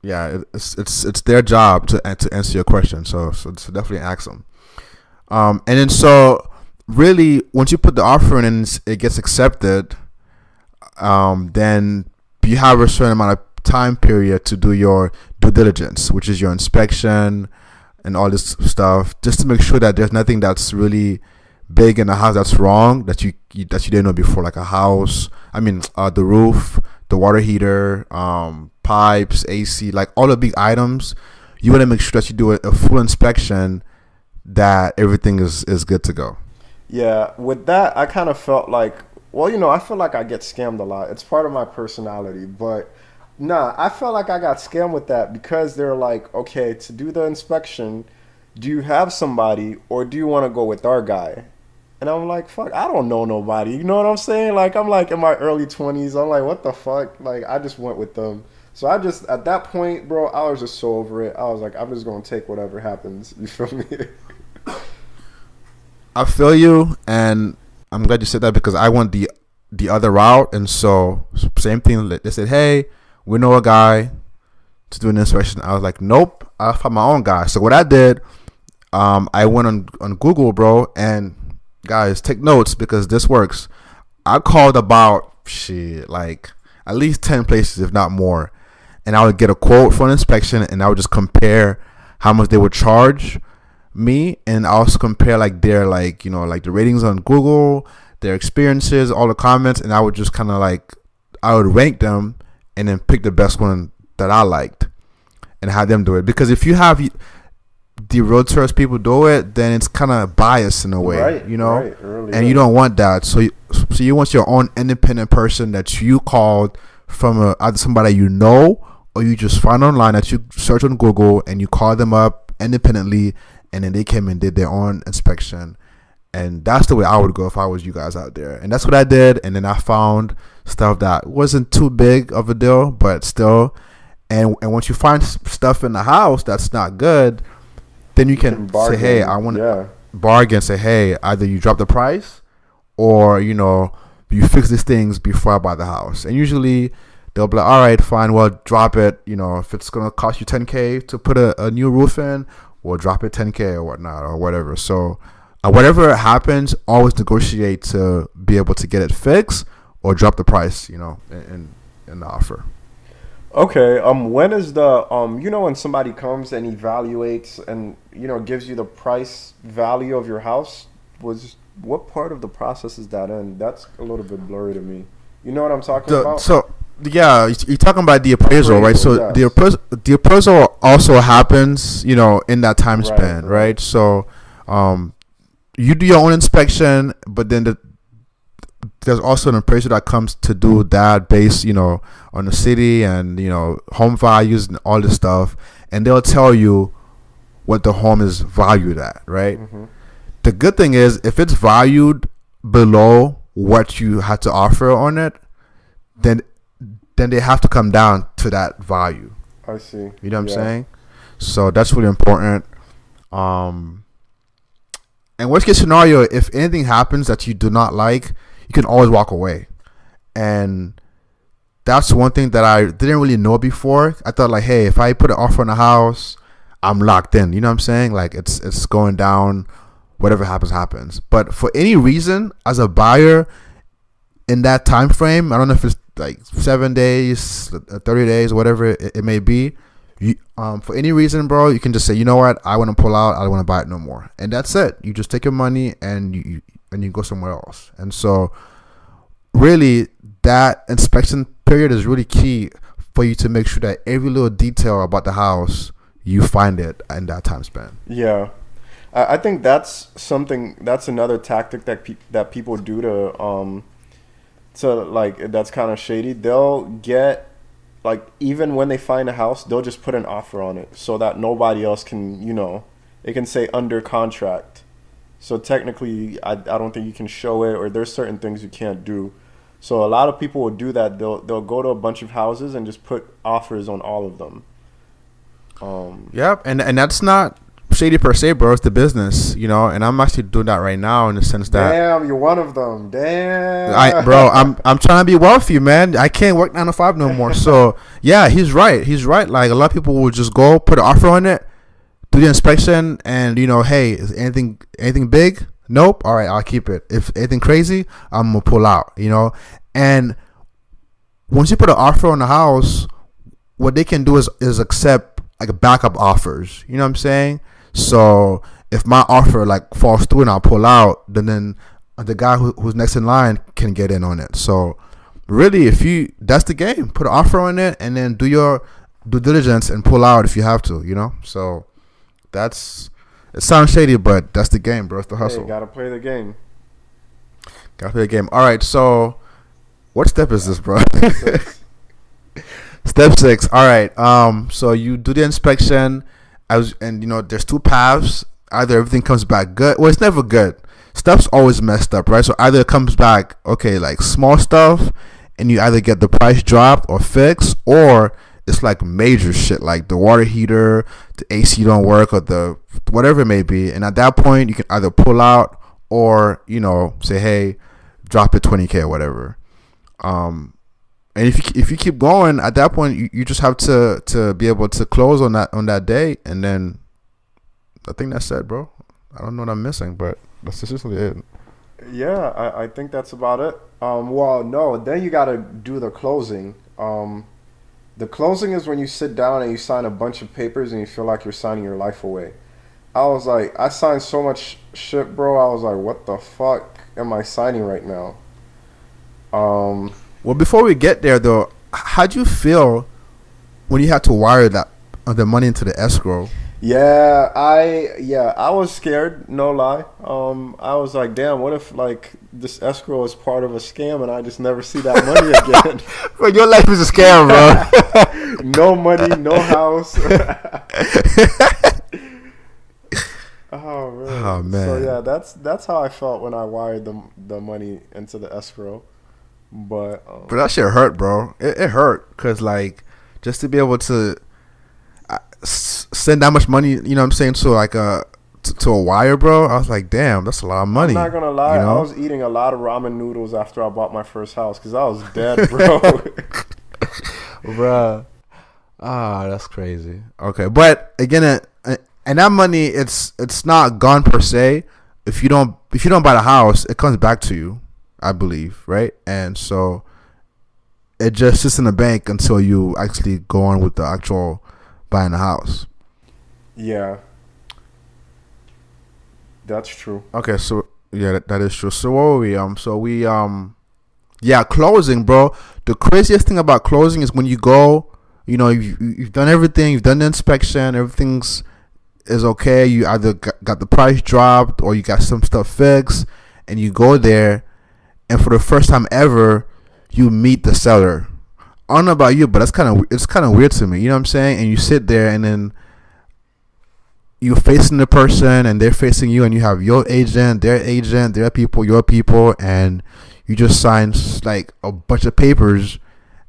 yeah, it's their job to answer your question. So definitely ask them. And then so really once you put the offer in and it gets accepted, then you have a certain amount of time period to do your due diligence, which is your inspection and all this stuff, just to make sure that there's nothing that's really big in the house that's wrong that you didn't know before, like a house. I mean, the roof, the water heater, pipes, AC, like all the big items. You want to make sure that you do a full inspection, that everything is good to go. Yeah, with that, I kind of felt like, well, I feel like I get scammed a lot. It's part of my personality, but nah, I felt like I got scammed with that because they're like, okay, to do the inspection, do you have somebody or do you want to go with our guy? And I'm like, fuck, I don't know nobody. You know what I'm saying? Like, I'm like in my early 20s. I'm like, what the fuck? Like, I just went with them. So I just, at that point, bro, I was just so over it. I was like, I'm just going to take whatever happens. You feel me? I feel you, and I'm glad you said that because I went the other route, and so same thing. They said, "Hey, we know a guy to do an inspection." I was like, "Nope, I found my own guy." So what I did, I went on Google, bro, and guys, take notes because this works. I called about like at least 10 places, if not more, and I would get a quote for an inspection, and I would just compare how much they would charge me, and I also compare like their like like the ratings on Google, their experiences, all the comments, and I would just kind of like I would rank them and then pick the best one that I liked and have them do it. Because if you have the realtors people do it, then it's kind of biased in a way, Right, right, and you don't want that. So you want your own independent person that you called from either somebody you know or you just find online, that you search on Google and you call them up independently, and then they came and did their own inspection. And that's the way I would go if I was you guys out there. And that's what I did. And then I found stuff that wasn't too big of a deal, but still. And once you find stuff in the house that's not good, then you can say, hey, I want to bargain. Say, hey, either you drop the price or, you fix these things before I buy the house. And usually they'll be like, all right, fine, well, drop it. If it's going to cost you $10K to put a new roof in, we'll drop it $10K or whatnot or whatever. So whatever happens, always negotiate to be able to get it fixed or drop the price, in the offer. Okay. When is the when somebody comes and evaluates and gives you the price value of your house, what part of the process is that in? That's a little bit blurry to me. You know what I'm talking about? So yeah, you're talking about the appraisal, right? So yes. the appraisal also happens, in that time span, right? So you do your own inspection, but then there's also an appraiser that comes to do that based, on the city and, home values and all this stuff. And they'll tell you what the home is valued at, right? Mm-hmm. the good thing is if it's valued below what you had to offer on it, then they have to come down to that value. I see. You know what I'm saying? So that's really important. And worst case scenario, if anything happens that you do not like, you can always walk away. And that's one thing that I didn't really know before. I thought like, hey, if I put an offer on a house, I'm locked in. You know what I'm saying? Like it's going down. Whatever happens, happens. But for any reason, as a buyer in that time frame, I don't know if it's like 7 days, 30 days, whatever it may be. For any reason, bro, you can just say, you know what, I want to pull out. I don't want to buy it no more, and that's it. You just take your money and you go somewhere else. And so, really, that inspection period is really key for you to make sure that every little detail about the house you find it in that time span. Yeah. I think that's another tactic that people do to like, that's kind of shady. They'll get, like, even when they find a house, they'll just put an offer on it so that nobody else can, it can say under contract. So technically, I don't think you can show it, or there's certain things you can't do. So a lot of people will do that. They'll go to a bunch of houses and just put offers on all of them. Yep, and that's not shady per se, bro. It's the business, and I'm actually doing that right now in the sense that, damn, you're one of them. Damn, I'm trying to be wealthy, man. I can't work 9 to 5 no more. So yeah, he's right. Like, a lot of people will just go put an offer on it, do the inspection, and hey, is anything big? Nope. All right, I'll keep it. If anything crazy, I'm gonna pull out. And once you put an offer on the house, what they can do is accept like backup offers. You know what I'm saying? So if my offer like falls through and I pull out, then the guy who's next in line can get in on it. So really, that's the game. Put an offer on it and then do your due diligence and pull out if you have to. So it sounds shady, but that's the game, bro. It's the hustle. Hey, gotta play the game. All right. So what step is this, bro? Step 6. All right. So you do the inspection, and there's 2 paths. Either everything comes back good. Well, it's never good. Stuff's always messed up, right? So either it comes back okay, like small stuff, and you either get the price dropped or fixed, or it's like major shit, like the water heater, the AC don't work, or the whatever it may be. And at that point, you can either pull out or say, hey, drop it $20,000 or whatever. And if you keep going, at that point, you just have to be able to close on that day, and then I think that's it, bro. I don't know what I'm missing, but that's essentially it. Yeah, I think that's about it. Well, no, then you gotta do the closing. The closing is when you sit down and you sign a bunch of papers and you feel like you're signing your life away. I signed so much shit, bro. I was like, what the fuck am I signing right now? Well, before we get there, though, how'd you feel when you had to wire the money into the escrow? Yeah, I was scared, no lie. I was like, damn, what if like this escrow is part of a scam and I just never see that money again? Bro, your life is a scam, bro. No money, no house. Oh man. So yeah, that's how I felt when I wired the money into the escrow. But that shit hurt, bro. It hurt because like just to be able to send that much money, you know what I'm saying, to like to a wire, bro. I was like, damn, that's a lot of money. I'm not gonna lie, I was eating a lot of ramen noodles after I bought my first house because I was dead, bro. Bruh. That's crazy. Okay, but again, and that money, it's not gone per se. If you don't buy the house, it comes back to you, I believe, right? And so it just sits in the bank until you actually go on with the actual buying the house. Yeah, that's true. Okay, so yeah, that is true. So what were we? Yeah, closing, bro. The craziest thing about closing is when you go, you've done everything, you've done the inspection, everything's is okay. You either got the price dropped or you got some stuff fixed, and you go there, and for the first time ever, you meet the seller. I don't know about you, but it's kind of weird to me. You know what I'm saying? And you sit there, and then you're facing the person and they're facing you, and you have your agent, their people, your people, and you just sign like a bunch of papers,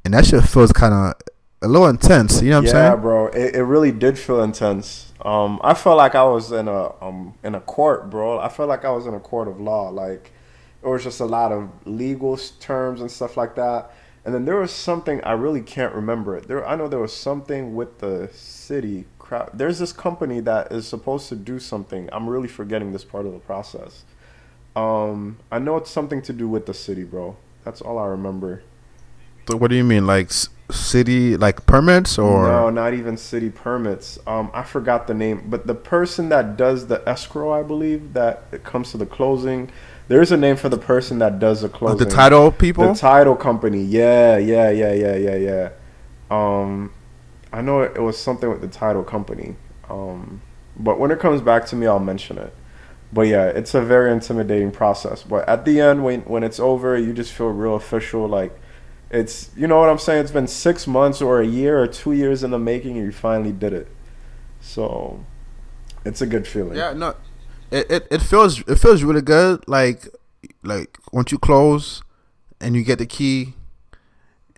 and that shit feels kind of a little intense. You know what I'm Yeah, saying? bro. It really did feel intense. I felt like I was in a court, bro. I felt like I was in a court of law. Like it was just a lot of legal terms and stuff like that. And then there was something I really can't remember it. I know there was something with the city. There's this company that is supposed to do something. I'm really forgetting this part of the process. I know it's something to do with the city, bro. That's all I remember. So what do you mean, like city, like permits, No, or not even city permits. I forgot the name, but the person that does the escrow, I believe, that it comes to the closing. There's a name for the person that does the the closing. title The people? title company. Yeah, yeah, yeah, yeah, yeah, yeah. Um, I know it was something with the title company. But when it comes back to me, I'll mention it. But yeah, it's a very intimidating process. But at the end, when it's over, you just feel real official. Like it's, you know what I'm saying? It's been 6 months or a year or 2 years in the making, and you finally did it. So it's a good feeling. Yeah, no, it feels really good. Like once you close and you get the key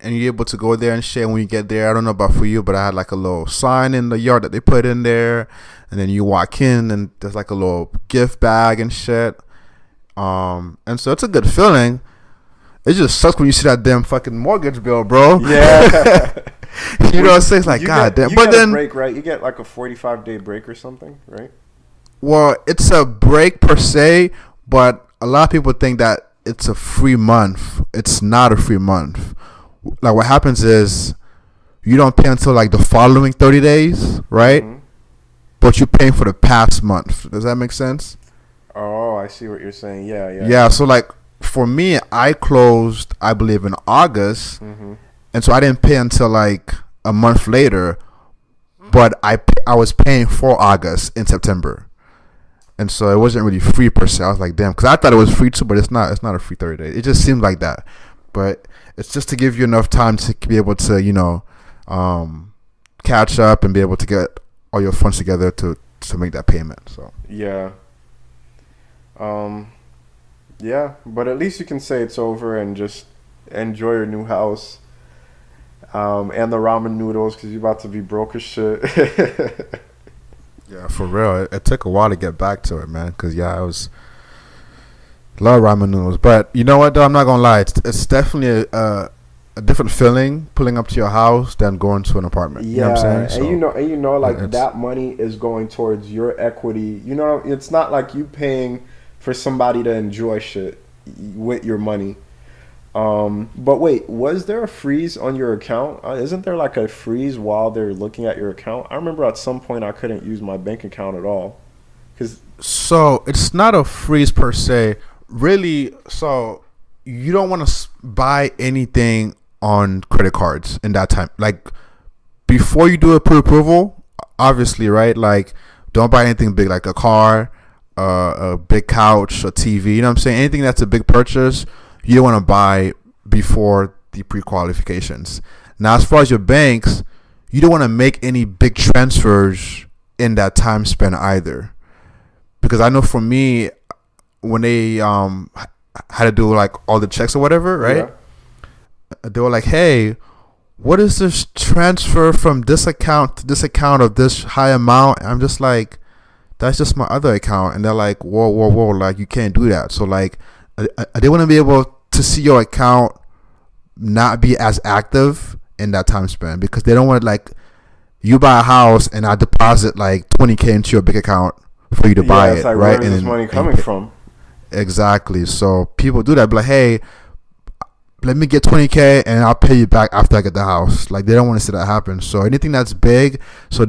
and you're able to go there and shit. When you get there, I don't know about for you, but I had like a little sign in the yard that they put in there, and then you walk in and there's like a little gift bag and shit. And so it's a good feeling. It just sucks when you see that damn fucking mortgage bill, bro. Yeah. You know what I'm saying? It's like, god damn. You But get a then, break, right? You get like a 45-day break or something, right? well, it's a break per se, but a lot of people think that it's a free month. It's not a free month. Like what happens is you don't pay until like the following 30 days, right? Hmm. But you're paying for the past month. Does that make sense? Oh, I see what you're saying. Yeah, yeah. Yeah. So like for me, I closed, I believe, in August, Hmm. and so I didn't pay until like a month later. But I was paying for August in September, and so it wasn't really free per se. I was like, damn, because I thought it was free too, but it's not. It's not a free 30 days. It just seemed like that, but it's just to give you enough time to be able to, catch up and be able to get all your funds together to make that payment. So Yeah. Um, yeah, but at least you can say it's over and just enjoy your new house. And the ramen noodles because you're about to be broke as shit. yeah, for real, it took a while to get back to it, man. Because yeah, I was love ramen noodles, but you know what though, I'm not gonna lie, it's definitely a different feeling pulling up to your house than going to an apartment. You know what I'm Yeah, saying? and you know, like It's that money is going towards your equity. You know, it's not like you paying for somebody to enjoy shit with your money. But wait, was there a freeze on your account? Isn't there like a freeze while they're looking at your account? I remember at some point I couldn't use my bank account at all. Cause so it's not a freeze per se, really. So you don't want to buy anything on credit cards in that time. Like before you do a pre-approval, obviously, right? Like don't buy anything big, like a car, a big couch, a TV. You know what I'm saying? Anything that's a big purchase, you don't want to buy before the pre-qualifications. Now, as far as your banks, you don't want to make any big transfers in that time span either, because I know for me, when they had to do like all the checks or whatever, right? yeah, They were like, "Hey, what is this transfer from this account to this account of this high amount?" And I'm just like, "That's just my other account." And they're like, "Whoa, whoa, whoa! Like you can't do that." So like, they want to be able to see your account not be as active in that time span, because they don't want like you buy a house and I deposit like 20K into your big account for you to buy yeah. It's it, like right? where is this money And coming from? exactly. So people do that, be like, "Hey, let me get 20K and I'll pay you back after I get the house." Like they don't want to see that happen. So anything that's big, so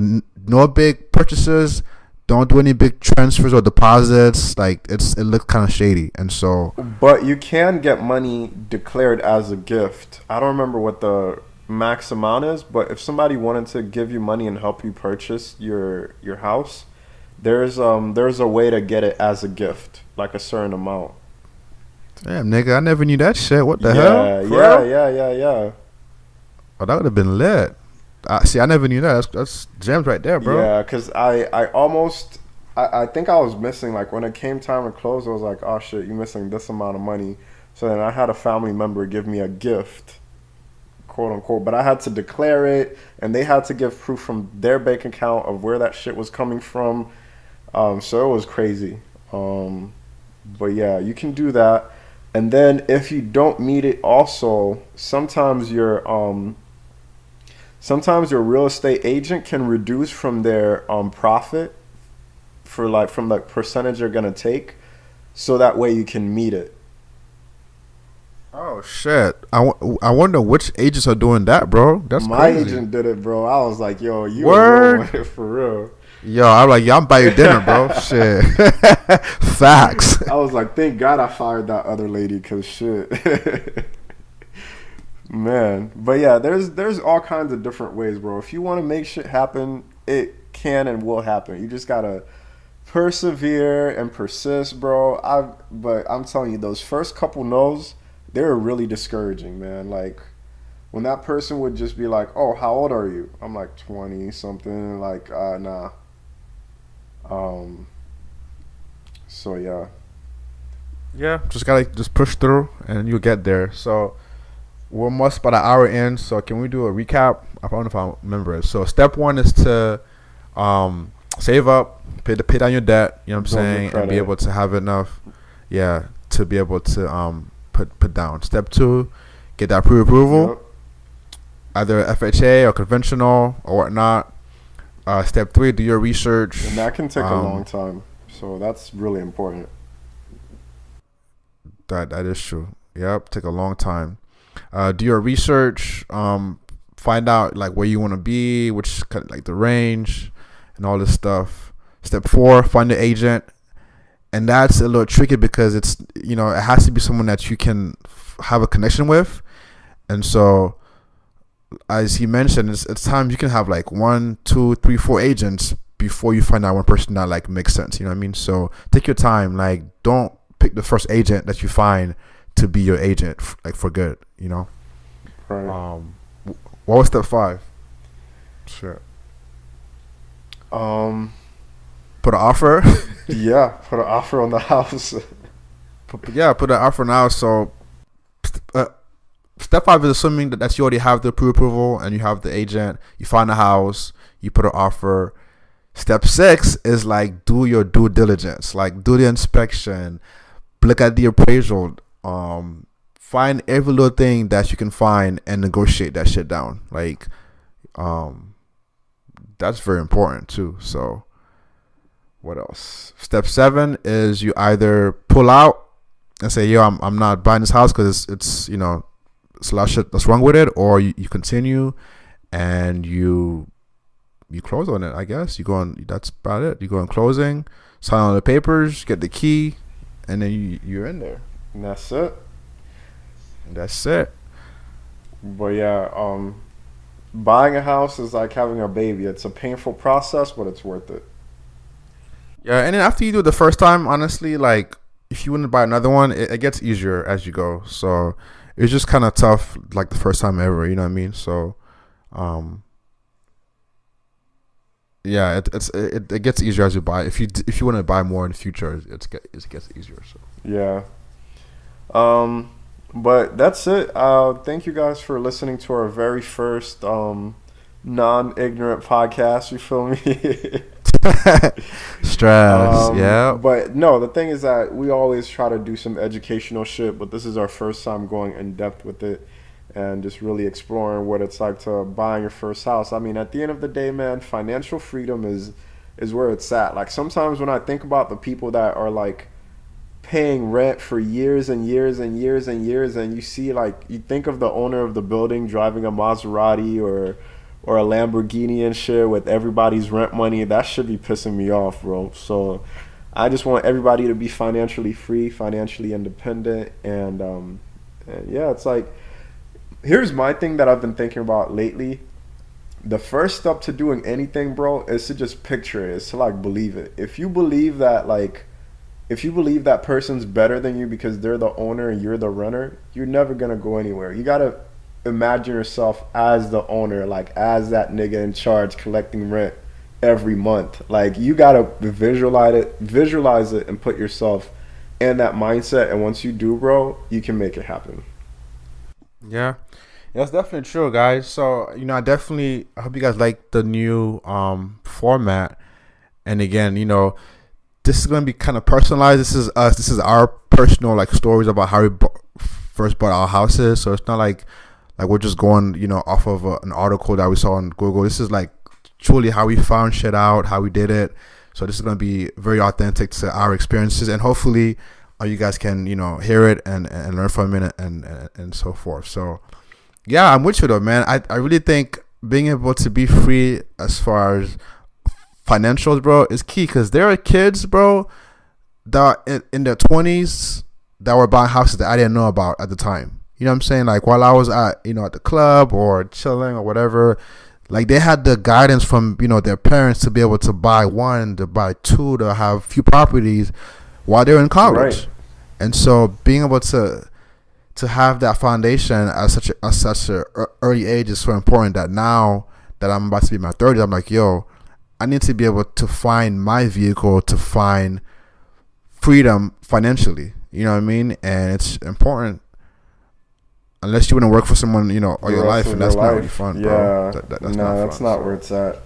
no big purchases, don't do any big transfers or deposits. Like it looks kind of shady, and so But you can get money declared as a gift. I don't remember what the max amount is, but if somebody wanted to give you money and help you purchase your house, there's a way to get it as a gift, like a certain amount. damn nigga, I never knew that shit. What the hell? Yeah, For yeah, real? yeah, yeah, yeah. Oh, that would have been lit. See, I never knew that. That's gems right there, bro. Yeah, because I think I was missing, like, when it came time to close, I was like, oh shit, you're missing this amount of money. So then I had a family member give me a gift, quote unquote, but I had to declare it, and they had to give proof from their bank account of where that shit was coming from. So it was crazy. But yeah, you can do that. And then if you don't meet it, also sometimes your real estate agent can reduce from their profit for, like, from the percentage they're gonna take, so that way you can meet it. Oh shit! I wonder which agents are doing that, bro. That's My crazy. agent did it, bro. I was like, yo, you was rolling Word. with it for real. Yo, I'm like, yeah, I'm buy you dinner, bro. Shit. Facts. I was like, thank God I fired that other lady, cause shit. Man, but yeah, there's all kinds of different ways, bro. If you want to make shit happen, it can and will happen. You just gotta persevere and persist, bro. But I'm telling you, those first couple no's, they were really discouraging, man. Like, when that person would just be like, "Oh, how old are you?" I'm like 20 something. Like, nah. Um. So yeah. Yeah, just gotta just push through, and you'll get there. So we're almost about an hour in. So can we do a recap? I don't know if I remember it. So step one is to save up, pay down your debt. You know what I'm Build your saying, and be credit. able to have enough, yeah, to be able to put down. Step two, get that pre-approval, Yep. either FHA or conventional or whatnot. Step three, do your research. And that can take a long Um, time. So that's really important. that is true. Yep, take a long time. Do your research. Find out like where you want to be, which like the range, and all this stuff. Step four, find the agent, and that's a little tricky because it's it has to be someone that you can have a connection with, and so as he mentioned, it's times you can have like one, two, three, four agents before you find out one person that like makes sense. You know what I mean? So take your time. Like, don't pick the first agent that you find to be your agent, like for good. You know. Right. What was step five? Sure. Um. Put an offer. Yeah. Put an offer on the house. Put an offer now. So, uh, step five is assuming that you already have the pre-approval and you have the agent. You find a house. You put an offer. Step six is like do your due diligence. Like do the inspection. Look at the appraisal. Find every little thing that you can find and negotiate that shit down. Like, that's very important too. So, what else? Step seven is you either pull out and say, "Yo, I'm not buying this house because it's it's a lot of shit that's wrong with it," or you continue and you close on it. I guess you go on. That's about it. You go on closing, sign on the papers, get the key, and then you're in there. And that's it. And that's it. But yeah, buying a house is like having a baby. It's a painful process, but it's worth it. Yeah, and then after you do it the first time, honestly, like if you want to buy another one, it gets easier as you go. So it's just kind of tough, like the first time ever. You know what I mean? So, yeah, it gets easier as you buy. If you want to buy more in the future, it gets easier. So Yeah. But that's it. Thank you guys for listening to our very first non-ignorant podcast. You feel me? stress, yeah. But no, the thing is that we always try to do some educational shit, but this is our first time going in depth with it and just really exploring what it's like to buying your first house. I mean, at the end of the day, man, financial freedom is where it's at. Like sometimes when I think about the people that are like paying rent for years and years and years and years, and you see, like, you think of the owner of the building driving a Maserati or a Lamborghini and shit with everybody's rent money, that should be pissing me off, bro. So I just want everybody to be financially free, financially independent, and yeah, it's like, here's my thing that I've been thinking about lately. The first step to doing anything, bro, is to just picture it. It's to like believe it. If you believe that person's better than you because they're the owner and you're the renter, you're never gonna go anywhere. You gotta imagine yourself as the owner, like as that nigga in charge collecting rent every month. Like you gotta visualize it, and put yourself in that mindset. And once you do, bro, you can make it happen. Yeah. That's definitely true, guys. So, I hope you guys like the new format. And again, this is going to be kind of personalized. This is us. This is our personal like stories about how we first bought our houses. So it's not like we're just going, off of an article that we saw on Google. This is like truly how we found shit out, how we did it. So this is going to be very authentic to our experiences, and hopefully you guys can, hear it and learn from it and so forth. So yeah, I'm with you though, man. I really think being able to be free as far as financials, bro, is key, because there are kids, bro, that are in their 20s that were buying houses that I didn't know about at the time. You know what I'm saying? Like while I was at the club or chilling or whatever, like they had the guidance from their parents to be able to buy one, to buy two, to have few properties while they're in college. Right. And so being able to have that foundation at such a early age is so important, that now that I'm about to be in my 30s, I'm like, yo, I need to be able to find my vehicle, to find freedom financially. You know what I mean? And it's important. Unless you want to work for someone, all your life, and that's not really fun, bro. Yeah. That's No, not fun. that's not where it's at.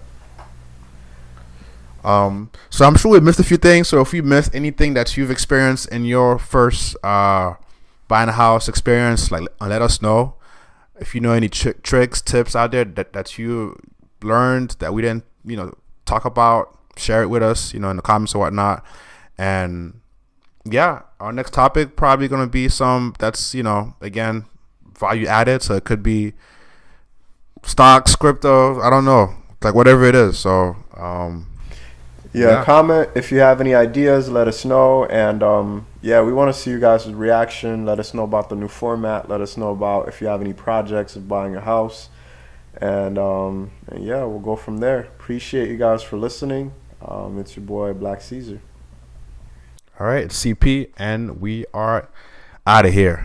So I'm sure we missed a few things. So if we missed anything that you've experienced in your first buying a house experience, like let us know. If you know any tricks, tips out there that you learned that we didn't, talk about, share it with us, in the comments or whatnot. And yeah, our next topic probably going to be some that's, again, value added. So it could be stocks, crypto, I don't know, like whatever it is. So yeah, comment if you have any ideas, let us know. And yeah, we want to see you guys' reaction. Let us know about the new format. Let us know about if you have any projects of buying a house. And yeah, we'll go from there. Appreciate you guys for listening. It's your boy Black Caesar. All right, it's CP, and we are out of here.